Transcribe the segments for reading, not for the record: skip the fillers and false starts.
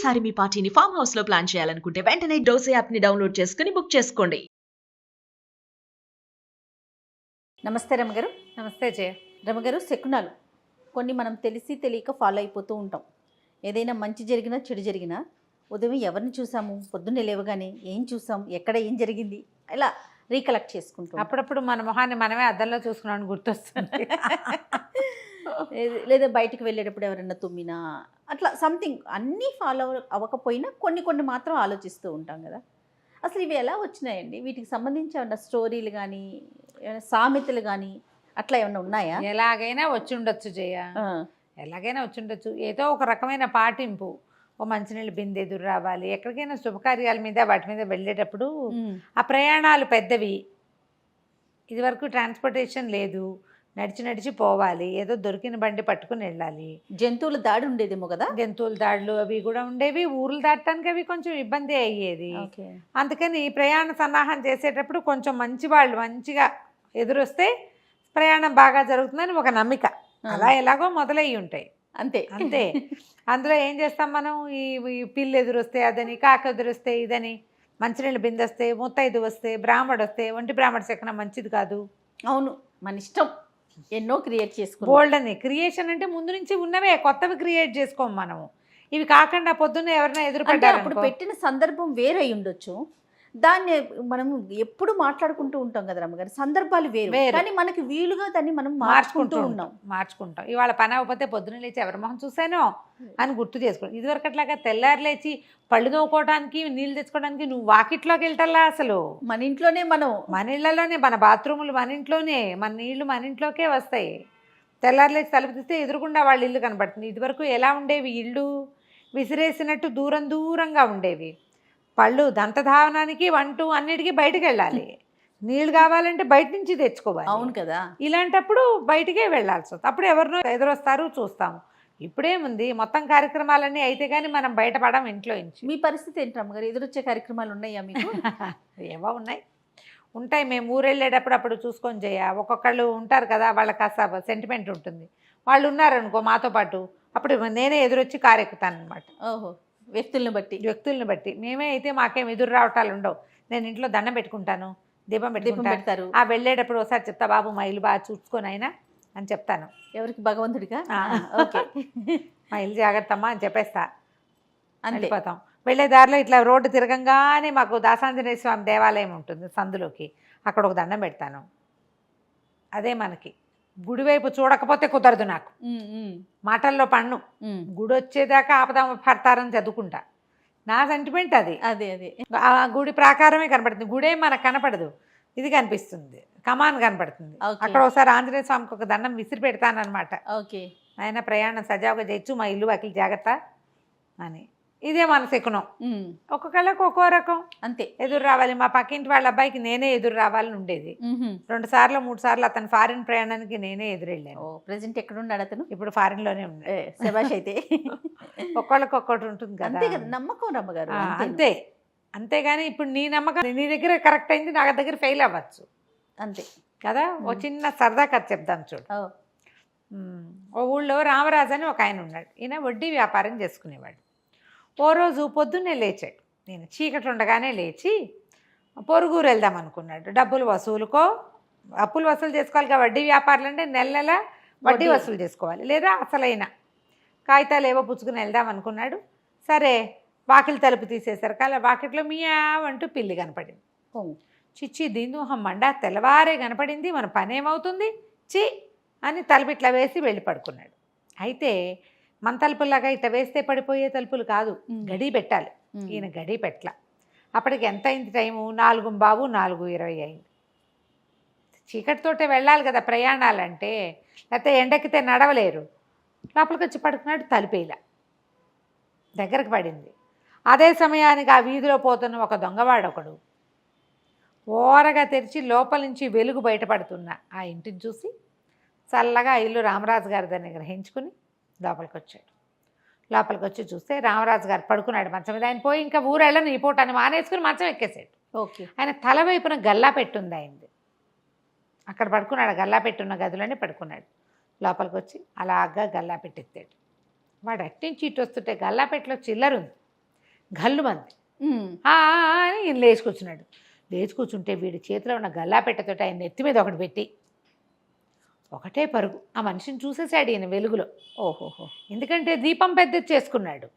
ఈసారి మీ పార్టీని farm house లో ప్లాన్ చేయాలనుకుంటే వెంటనే డోసే యాప్ ని డౌన్లోడ్ చేసుకుని బుక్ చేసుకోండి. నమస్తే రమగారు. నమస్తే జయ. రమగారు, శకునాలు కొన్ని మనం తెలిసి తెలియక ఫాలో అయిపోతూ ఉంటాం. ఏదైనా మంచి జరిగినా చెడు జరిగినా ఉదయం ఎవరిని చూసాము, పొద్దున్నే లేవగానే ఏం చూసాం, ఎక్కడ ఏం జరిగింది, ఇలా రీకలెక్ట్ చేసుకుంటాం. అప్పుడప్పుడు మన మొహాన్ని మనమే అద్దంలో చూసుకున్నాను గుర్తొస్తుంది. లేదా బయటికి వెళ్ళేటప్పుడు ఎవరైనా తుమ్మినా అట్లా సంథింగ్ అన్నీ ఫాలో అవ్వకపోయినా కొన్ని మాత్రం ఆలోచిస్తూ ఉంటాం కదా. అసలు ఇవి ఎలా వచ్చినాయండి? వీటికి సంబంధించి ఏమన్నా స్టోరీలు కానీ ఏమైనా సామెతలు కానీ అట్లా ఏమన్నా ఉన్నాయా? ఎలాగైనా వచ్చి ఉండొచ్చు జయ, ఎలాగైనా వచ్చి ఉండొచ్చు. ఏదో ఒక రకమైన పాటింపు. ఓ మంచినీళ్ళు బిందె ఎదురు రావాలి, ఎక్కడికైనా శుభకార్యాల మీద వాటి మీద వెళ్ళేటప్పుడు. ఆ ప్రయాణాలు పెద్దవి, ఇదివరకు ట్రాన్స్పోర్టేషన్ లేదు, నడిచి పోవాలి, ఏదో దొరికిన బండి పట్టుకుని వెళ్ళాలి. జంతువుల దాడి ఉండేదేమో కదా. జంతువుల దాడులు అవి కూడా ఉండేవి, ఊర్లు దాటడానికి అవి కొంచెం ఇబ్బంది అయ్యేది. అందుకని ప్రయాణ సన్నాహం చేసేటప్పుడు కొంచెం మంచి వాళ్ళు మంచిగా ఎదురొస్తే ప్రయాణం బాగా జరుగుతుందని ఒక నమ్మిక. అలా ఎలాగో మొదలయ్యి ఉంటాయి, అంతే అంతే. అందులో ఏం చేస్తాం మనం, ఈ పిల్లి ఎదురొస్తే అదని, కాకి ఎదురొస్తే ఇదని, మంచినీళ్ళు బిందొస్తే, ముత్తైదు వస్తే, బ్రాహ్మడు వస్తే, ఒంటి బ్రాహ్మడు చెక్కన మంచిది కాదు. అవును, మన ఇష్టం ఎన్నో క్రియేట్ చేసుకో. బోల్డ్ అని క్రియేషన్ అంటే ముందు నుంచి ఉన్నవే, కొత్తవి క్రియేట్ చేసుకోము మనము. ఇవి కాకుండా పొద్దున్న ఎవరైనా ఎదురుపడ్డారు, అప్పుడు పెట్టిన సందర్భం వేరే ఉండొచ్చు. దాన్ని మనం ఎప్పుడు మాట్లాడుకుంటూ ఉంటాం కదా రమ్మగారు, సందర్భాలు వేరు, కానీ మనకి వీలుగా దాన్ని మనం మార్చుకుంటాం. ఇవాళ పని అవ్వకపోతే పొద్దున్న లేచి ఎవరి మొహం చూసానో అని గుర్తు చేసుకోండి. ఇదివరకు అట్లాగా తెల్లారు లేచి పళ్ళు తోముకోవడానికి, నీళ్ళు తెచ్చుకోవడానికి నువ్వు వాకిట్లోకి వెళ్తాలా? అసలు మన ఇంట్లోనే, మన ఇళ్లలోనే, మన బాత్రూములు మన ఇంట్లోనే, మన నీళ్లు మన ఇంట్లోకే వస్తాయి. తెల్లారు లేచి తలుపు తీస్తే ఎదురుకుండా వాళ్ళ ఇల్లు కనబడుతుంది. ఇదివరకు ఎలా ఉండేవి, ఇళ్ళు విసిరేసినట్టు దూరంగా ఉండేవి. పళ్ళు దంతధావనానికి, వంటూ అన్నిటికీ బయటకు వెళ్ళాలి. నీళ్ళు కావాలంటే బయట నుంచి తెచ్చుకోవాలి. అవును కదా. ఇలాంటప్పుడు బయటికే వెళ్ళాల్సి వస్తుంది. అప్పుడు ఎవరినో ఎదురొస్తారు, చూస్తాము. ఇప్పుడేముంది, మొత్తం కార్యక్రమాలన్నీ అయితే కానీ మనం బయటపడడం ఇంట్లో నుంచి. మీ పరిస్థితి ఏంటి రమ్మగారు? ఎదురొచ్చే కార్యక్రమాలు ఉన్నాయా మీకు? ఏవో ఉంటాయి. మేము ఊరు వెళ్ళేటప్పుడు అప్పుడు చూసుకొని చేయ. ఒక్కొక్కళ్ళు ఉంటారు కదా, వాళ్ళకి కాస్త సెంటిమెంట్ ఉంటుంది. వాళ్ళు ఉన్నారనుకో మాతో పాటు, అప్పుడు నేనే ఎదురొచ్చి కారు ఎక్కుతాను అనమాట. ఓహో, వ్యక్తులను బట్టి. మేమే అయితే మాకేం ఎదురు రావటాలు ఉండవు. నేను ఇంట్లో దండం పెట్టుకుంటాను, దీపం పెడతారు. ఆ వెళ్ళేటప్పుడు ఒకసారి చెప్తా, బాబు మా ఇల్లు బాగా చూసుకొని అయినా అని చెప్తాను. ఎవరికి? భగవంతుడిగా. ఓకే, మా ఇల్లు జాగ్రత్తమ్మా అని చెప్పేస్తా, వెళ్ళిపోతాం. వెళ్ళే దారిలో ఇట్లా రోడ్డు తిరగంగానే మాకు దాసాంజనేయ స్వామి దేవాలయం ఉంటుంది సందులోకి, అక్కడ ఒక దండం పెడతాను. అదే మనకి గుడివైపు చూడకపోతే కుదరదు నాకు, మాటల్లో పన్ను. గుడి వచ్చేదాకా ఆపదాం పడతారని చదువుకుంటా, నా సెంటిమెంట్ అది. అదే ఆ గుడి ప్రాకారమే కనపడుతుంది, గుడే మనకు కనపడదు, ఇది కనిపిస్తుంది, కమాన్ కనపడుతుంది. అక్కడ ఒకసారి ఆంజనేయ స్వామికి ఒక దండం విసిరి పెడతానమాట. ఓకే, ఆయన ప్రయాణం సజావుగా చేయొచ్చు, మా ఇల్లు వాకిలి జాగ్రత్త అని. ఇదే మన శకునం. ఒక్కొక్కళ్ళకి ఒక్కో రకం, అంతే. ఎదురు రావాలి. మా పక్కింటి వాళ్ళ అబ్బాయికి నేనే ఎదురు రావాలని ఉండేది. 2 సార్లు 3 సార్లు అతను ఫారిన్ ప్రయాణానికి నేనే ఎదురెళ్ళాను. ప్రెజెంట్ ఎక్కడ ఉన్నాడు అతను? ఇప్పుడు ఫారిన్ లోనే ఉన్నాడు. శభాష్. అయితే ఒక్కొక్కళ్ళకి ఒక్కటి ఉంటుంది కదా, నమ్మకం రమ్మగారు. అంతేగాని ఇప్పుడు నీ నమ్మకం నీ దగ్గర కరెక్ట్ అయింది, నా దగ్గర ఫెయిల్ అవ్వచ్చు, అంతే కదా. ఓ చిన్న సరదా కథ చెప్దాం చూడు. ఓ ఊళ్ళో రామరాజు అని ఒక ఆయన ఉన్నాడు. ఈయన వడ్డీ వ్యాపారం చేసుకునేవాడు. ఓ రోజు పొద్దున్నే లేచాడు. నేను చీకటి ఉండగానే లేచి పొరుగురు వెళ్దాం అనుకున్నాడు. డబ్బులు వసూలుకో, అప్పులు వసూలు చేసుకోవాలి కదా, వడ్డీ వ్యాపారాలు అంటే నెల వడ్డీ వసూలు చేసుకోవాలి, లేదా అసలైన కాగితాలు ఏవో పుచ్చుకుని వెళ్దాం అనుకున్నాడు. సరే, వాకిలి తలుపు తీసేశారు. అలా వాకిట్లో మియావ్ అంటూ పిల్లి కనపడింది. చిచ్చి దీందుహం మండా, తెల్లవారే కనపడింది, మన పని ఏమవుతుంది చి అని తలుపు ఇట్లా వేసి వెళ్ళి పడుకున్నాడు. అయితే మన తలుపులాగా ఇట్లా వేస్తే పడిపోయే తలుపులు కాదు, గడి పెట్టాలి. ఈయన గడి పెట్టల. అప్పటికి ఎంత అయింది టైము? 4:15, 4:20 అయింది. చీకటితోటే వెళ్ళాలి కదా ప్రయాణాలంటే, లేకపోతే ఎండెక్కితే నడవలేరు. లోపలికి వచ్చి పడుకున్నాడు, తలుపేలా దగ్గరకు పడింది. అదే సమయానికి ఆ వీధిలో పోతున్న ఒక దొంగవాడొకడు ఓరగా తెరిచి లోపల నుంచి వెలుగు బయటపడుతున్న ఆ ఇంటిని చూసి చల్లగా ఇల్లు రామరాజు గారిదని గ్రహించుకుని లోపలికి వచ్చాడు. లోపలికి వచ్చి చూస్తే రామరాజు గారు పడుకున్నాడు మంచం మీద. ఆయన పోయి ఇంకా ఊరెళ్ళను ఈ పూట అని మానేసుకుని మంచం ఎక్కేసాడు. ఓకే, ఆయన తల వైపున గల్లా పెట్టుంది అయింది. అక్కడ పడుకున్నాడు, గల్లా పెట్టున్న గదిలోనే పడుకున్నాడు. లోపలికి వచ్చి అలాగా గల్లా పెట్టెత్తాడు. వాడు అట్టించి ఇటు వస్తుంటే గల్లాపెట్టలో చిల్లరుంది. గల్లు మంది ఉమ్. అని ఈయన లేచి కూర్చున్నాడు. లేచి కూర్చుంటే వీడి చేతిలో ఉన్న గల్లాపెట్టతోటి ఆయన నెత్తి మీద ఒకటి పెట్టి ఒకటే పరుగు. ఆ మనిషిని చూసేసాడు ఈయన వెలుగులో. ఓహోహో. ఎందుకంటే దీపం పెద్దది చేసుకున్నాడు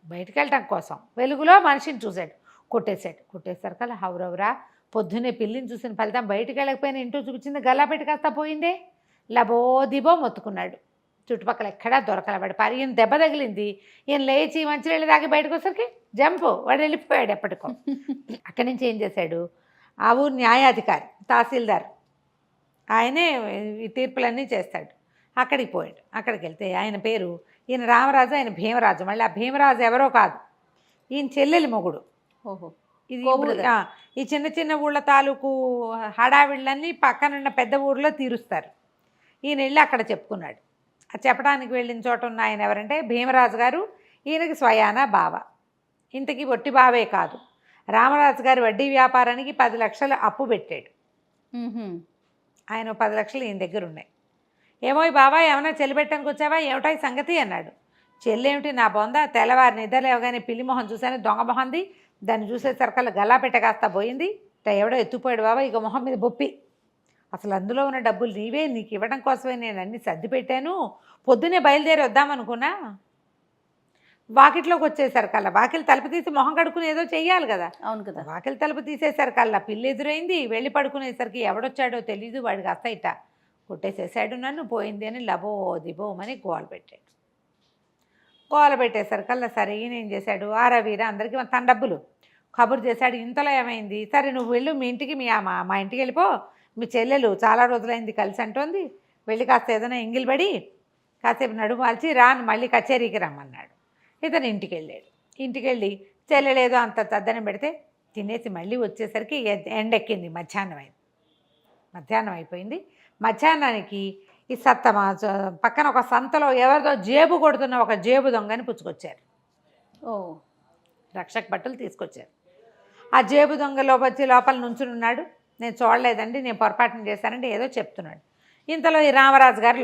బయటికి వెళ్ళటం కోసం. వెలుగులో మనిషిని చూశాడు, కొట్టేశారు కదా. హౌరవరా పొద్దున్నే పిల్లిని చూసిన ఫలితం బయటికి వెళ్ళకపోయినా ఇంటూ చూపించింది, గల్లాపెట్టి కాస్త పోయిందే. లబో దిబో మొత్తుకున్నాడు. చుట్టుపక్కల ఎక్కడా దొరకలవాడు. ఈయన దెబ్బ తగిలింది. ఈయన లేచి మంచినీళ్ళు తాగి బయటకు వచ్చరికి జంపు, వాడు వెళ్ళిపోయాడు ఎప్పటికో. అక్కడి నుంచి ఏం చేశాడు, ఆ ఊరు న్యాయాధికారి తహసీల్దార్ ఆయనే ఈ తీర్పులన్నీ చేస్తాడు. అక్కడికి పోయాడు. అక్కడికి వెళ్తే ఆయన పేరు, ఈయన రామరాజు, ఆయన భీమరాజు. మళ్ళీ ఆ భీమరాజు ఎవరో కాదు, ఈయన చెల్లెలి మొగుడు. ఓహో. ఇది కోబ్రదర్. ఈ చిన్న చిన్న ఊళ్ళ తాలూకు హడావిళ్ళన్నీ పక్కనున్న పెద్ద ఊరిలో తీరుస్తారు. ఈయన వెళ్ళి అక్కడ చెప్పుకున్నాడు. ఆ చెప్పడానికి వెళ్ళిన చోట ఉన్న ఆయన ఎవరంటే భీమరాజు గారు, ఈయనకి స్వయాన బావ. ఇంతకీ ఒట్టి బావే కాదు, రామరాజు గారి వడ్డీ వ్యాపారానికి 10 లక్షలు అప్పు పెట్టాడు. ఉహుం. ఆయన 10 లక్షలు ఈయన దగ్గర ఉన్నాయి. ఏమో ఈ బాబా ఏమైనా చెల్లి పెట్టడానికి వచ్చావా, ఏమిటా ఈ సంగతి అన్నాడు. చెల్లేమిటి నా బొంద, తెల్లవారి నిద్ర లేవగానే పిల్లి మొహం చూశాను, దొంగ మొహంది. దాన్ని చూసేసరికల్లా గల్లాపెట్ట కాస్త పోయింది. ఎవడో ఎత్తుపోయాడు బాబా, ఇక మొహం మీద బొప్పి. అసలు అందులో ఉన్న డబ్బులు నీవే, నీకు ఇవ్వడం కోసమే నేను అన్ని సర్ది పెట్టాను. పొద్దునే బయలుదేరి వద్దామనుకున్నా, వాకిట్లోకి వచ్చేసరికల్లా వాకిలి తలుపు తీసి మొహం కడుక్కుని ఏదో చెయ్యాలి కదా. అవును కదా. వాకిలి తలుపు తీసేసరికల్లా పిల్లి ఎదురైంది. వెళ్ళి పడుకునేసరికి ఎవడొచ్చాడో తెలీదు, వాడికి అస్తయిట కొట్టేసేసాడు నన్ను, పోయింది అని లబో దిబోమని గోల పెట్టాడు. గోల పెట్టేసరికల్లా సరే ఈయన ఏం చేశాడు, ఆరవీర అందరికీ తన డబ్బులు కబురు చేశాడు. ఇంతలో ఏమైంది, సరే నువ్వు వెళ్ళు మీ ఇంటికి, మా ఇంటికి వెళ్ళిపో, మీ చెల్లెలు చాలా రోజులైంది కలిసి అంటోంది, వెళ్ళి కాస్త ఏదైనా ఎంగిలిపడి కాసేపు నడుము వాల్చి రాను, మళ్ళీ కచేరీకి రమ్మన్నాడు. ఇతను ఇంటికి వెళ్ళాడు. ఇంటికి వెళ్ళి చెల్లెలేదో అంత తద్దనం పెడితే తినేసి మళ్ళీ వచ్చేసరికి ఎండెక్కింది. మధ్యాహ్నం అయిపోయింది. మధ్యాహ్నానికి ఈ పక్కన ఒక సంతలో ఎవరిదో జేబు కొడుతున్న ఒక జేబు దొంగని పుచ్చుకొచ్చారు. ఓ. రక్షక బట్టలు తీసుకొచ్చారు. ఆ జేబు దొంగ వచ్చి లోపల నుంచుని ఉన్నాడు. నేను చూడలేదండి, నేను పొరపాటున చేశానంటే ఏదో చెప్తున్నాడు. ఇంతలో ఈ రామరాజు గారు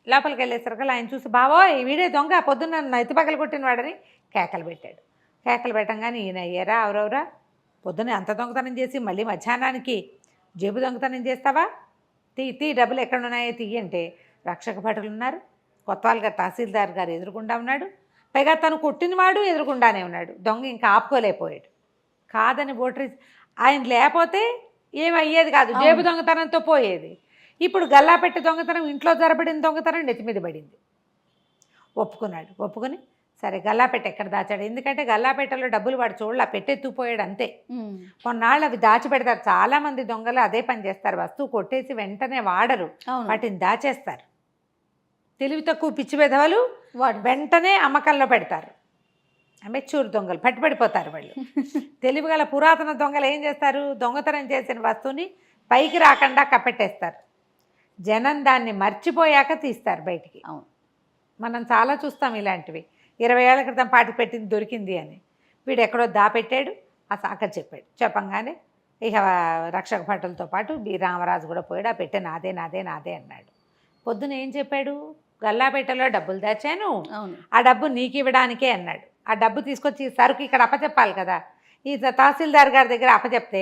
లోపలికి వెళ్ళేసరికి ఆయన చూసి, బావోయ్ వీడే దొంగ, పొద్దున్న ఎత్తిపగలు కొట్టిన వాడని కేకలు పెట్టాడు. కేకలు పెట్టంగానే ఈయన అయ్యారా ఎవరెవరా, పొద్దున్న అంత దొంగతనం చేసి మళ్ళీ మధ్యాహ్నానికి జేబు దొంగతనం చేస్తావా, తీ డబ్బులు ఎక్కడున్నాయో తీయంటే రక్షక భటులు ఉన్నారు. కొత్తవాళ్ళ తహసీల్దార్ గారు ఎదురుకుండా ఉన్నాడు. పైగా తను కొట్టినవాడు ఎదురుకుండానే ఉన్నాడు. దొంగ ఇంకా ఆపుకోలేకపోయాడు. కాదని ఓటరీ ఆయన లేకపోతే ఏమయ్యేది కాదు, జేబు దొంగతనంతో పోయేది. ఇప్పుడు గల్లాపెట్టి దొంగతనం, ఇంట్లో జరబడిన దొంగతనం నెత్తి మీద పడింది. ఒప్పుకుని సరే గల్లాపెట్టి ఎక్కడ దాచాడు, ఎందుకంటే గల్లాపెట్టలో డబ్బులు వాడు చూడలా, పెట్టెత్తుపోయాడు అంతే. కొన్నాళ్ళు అవి దాచిపెడతారు. చాలామంది దొంగలు అదే పని చేస్తారు, వస్తువు కొట్టేసి వెంటనే వాడరు, వాటిని దాచేస్తారు. తెలివి తక్కువ పిచ్చి పెదవులు వెంటనే అమ్మకంలో పెడతారు. మెచ్యూర్ దొంగలు పట్టుబడిపోతారు వాళ్ళు. తెలివిగల పురాతన దొంగలు ఏం చేస్తారు, దొంగతనం చేసిన వస్తువుని పైకి రాకుండా కప్పెట్టేస్తారు. జనం దాన్ని మర్చిపోయాక తీస్తారు బయటికి. అవును, మనం చాలా చూస్తాం ఇలాంటివి. 20 ఏళ్ల క్రితం పాటి పెట్టింది దొరికింది అని వీడు ఎక్కడో దాపెట్టాడు. అక్కడ చెప్పాడు. చెప్పంగానే ఇక రక్షక భటులతో పాటు రామరాజు కూడా పోయాడు. ఆ పెట్టె నాదే అన్నాడు. పొద్దున ఏం చెప్పాడు, గల్లాపెట్టెలో డబ్బులు దాచాను, ఆ డబ్బు నీకు ఇవ్వడానికే అన్నాడు. ఆ డబ్బు తీసుకొచ్చి సరుకు ఇక్కడ అప్పచెప్పాలి కదా. ఈ తహసీల్దార్ గారి దగ్గర అప్పచెప్తే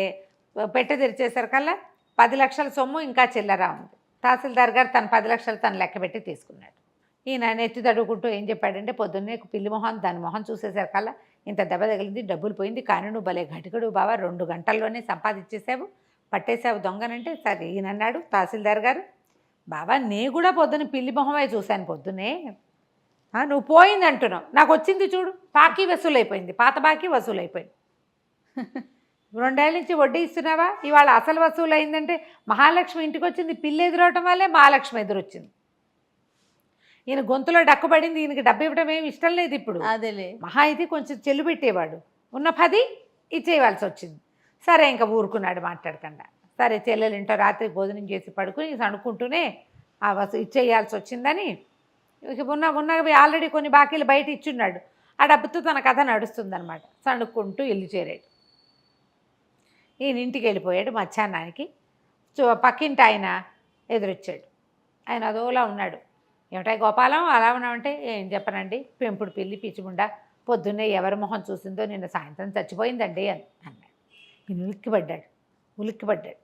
పెట్టె తెరిచేసరికల్లా 10 లక్షల సొమ్ము ఇంకా చిల్లర ఉంది. తహసీల్దార్ గారు తన 10 లక్షలు తను లెక్కబెట్టి తీసుకున్నాడు. ఈయన నెత్తి తడుకుంటూ ఏం చెప్పాడంటే, పొద్దున్నే పిల్లి మొహం దాని మొహం చూసేసరికల్లా ఇంత దెబ్బ తగిలింది, డబ్బులు పోయింది, కానీ నువ్వు భలే ఘటికడు బావా, 2 గంటల్లోనే సంపాదించేసావు, పట్టేసావు దొంగనంటే. సరే ఈయన అన్నాడు తహసీల్దార్ గారు, బాబా నే కూడా పొద్దున్న పిల్లి మొహమే చూశాను పొద్దున్నే, నువ్వు పోయింది అంటున్నావు, నాకు వచ్చింది చూడు, బాకీ వసూలైపోయింది, పాత బాకీ వసూలైపోయింది. 2 ఏళ్ళ నుంచి వడ్డీ ఇస్తున్నావా, ఇవాళ అసలు వసూలు అయిందంటే మహాలక్ష్మి ఇంటికి వచ్చింది, పిల్లి ఎదురవటం వల్లే మహాలక్ష్మి ఎదురొచ్చింది. ఈయన గొంతులో డక్కుపడింది. ఈయనకి డబ్బు ఇవ్వడం ఏమి ఇష్టం లేదు ఇప్పుడు. అదేలే మహా అయితే కొంచెం చెల్లు పెట్టేవాడు, ఉన్న 10 ఇచ్చేయవలసి వచ్చింది. సరే ఇంకా ఊరుకున్నాడు మాట్లాడకుండా. సరే చెల్లెలింటో రాత్రి భోజనం చేసి పడుకుని సణుకుంటూనే ఆ ఇచ్చేయాల్సి వచ్చిందని ఇక ఉన్నవి ఆల్రెడీ కొన్ని బాకీలు బయట ఇచ్చున్నాడు. ఆ డబ్బుతో తన కథ నడుస్తుందన్నమాట. సణుక్కుంటూ ఇల్లు చేరాడు. ఈయన ఇంటికి వెళ్ళిపోయాడు. మధ్యాహ్నానికి పక్కింటి ఆయన ఎదురొచ్చాడు. ఆయన అదోలా ఉన్నాడు. ఏమిటా గోపాలం అలా ఉన్నామంటే, ఏం చెప్పనండి, పెంపుడు పిల్లి పిచ్చిముండా పొద్దున్నే ఎవరి మొహం చూసిందో నిన్న సాయంత్రం చచ్చిపోయిందండి అని అన్నాడు. ఈయన ఉలిక్కిపడ్డాడు.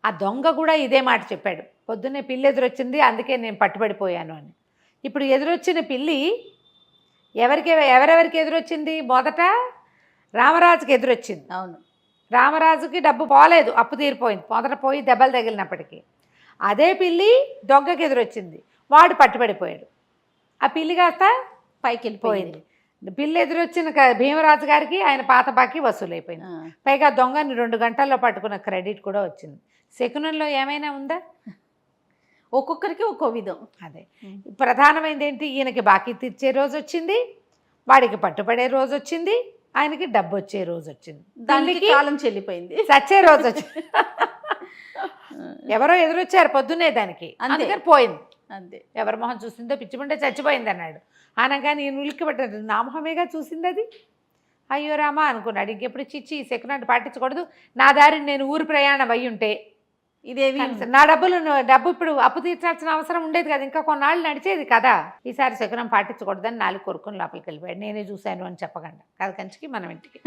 ఆ దొంగ కూడా ఇదే మాట చెప్పాడు. పొద్దున్నే పిల్లి ఎదురొచ్చింది, అందుకే నేను పట్టుబడిపోయాను అని. ఇప్పుడు ఎదురొచ్చిన పిల్లి ఎవరెవరికి ఎదురొచ్చింది? మొదట రామరాజుకి ఎదురొచ్చింది. అవును, రామరాజుకి డబ్బు పోలేదు, అప్పు తీరిపోయింది, మొదట పోయి దెబ్బలు తగిలినప్పటికీ. అదే పిల్లి దొంగకి ఎదురొచ్చింది, వాడు పట్టుబడిపోయాడు. ఆ పిల్లి కాస్త పైకి వెళ్ళిపోయింది. పిల్లి ఎదురొచ్చిన భీమరాజు గారికి ఆయన పాత బాకీ వసూలైపోయింది. పైగా దొంగని 2 గంటల్లో పట్టుకున్న క్రెడిట్ కూడా వచ్చింది. శకునంలో ఏమైనా ఉందా? ఒక్కొక్కరికి ఒక్కో విధం. అదే ప్రధానమైనది ఏంటి? ఈయనకి బాకీ తీర్చే రోజు వచ్చింది, వాడికి పట్టుబడే రోజు వచ్చింది, ఆయనకి డబ్బు వచ్చే రోజు వచ్చింది, దానికి కాలం చెల్లిపోయింది, చచ్చే రోజు వచ్చింది. ఎవరో ఎదురొచ్చారు పొద్దున్నే దానికి, అందుకని పోయింది. అంతే. ఎవరి మొహం చూసిందో పిచ్చిపుంటే చచ్చిపోయింది అన్నాడు. అనగానే ఈయన ఉలిక్కి పట్టాడు. నా మొహమేగా చూసింది అది. అయ్యో రామా అనుకున్నాడు. ఇంకెప్పుడు చిచ్చి ఈ సెకండ్ పాటించకూడదు, నా దారిని నేను ఊరు ప్రయాణం అయ్యి ఉంటే ఇదేవి నా డబ్బు ఇప్పుడు అప్పు తీర్చాల్సిన అవసరం ఉండేది కదా, ఇంకా కొన్నాళ్ళు నడిచేది కదా. ఈసారి శకునం పాటించకూడదని 4 కొరుకుని లోపలికి వెళ్ళిపోయాడు. నేనే చూశాను అని చెప్పకుండా కాదు కంచికి మనం ఇంటికి.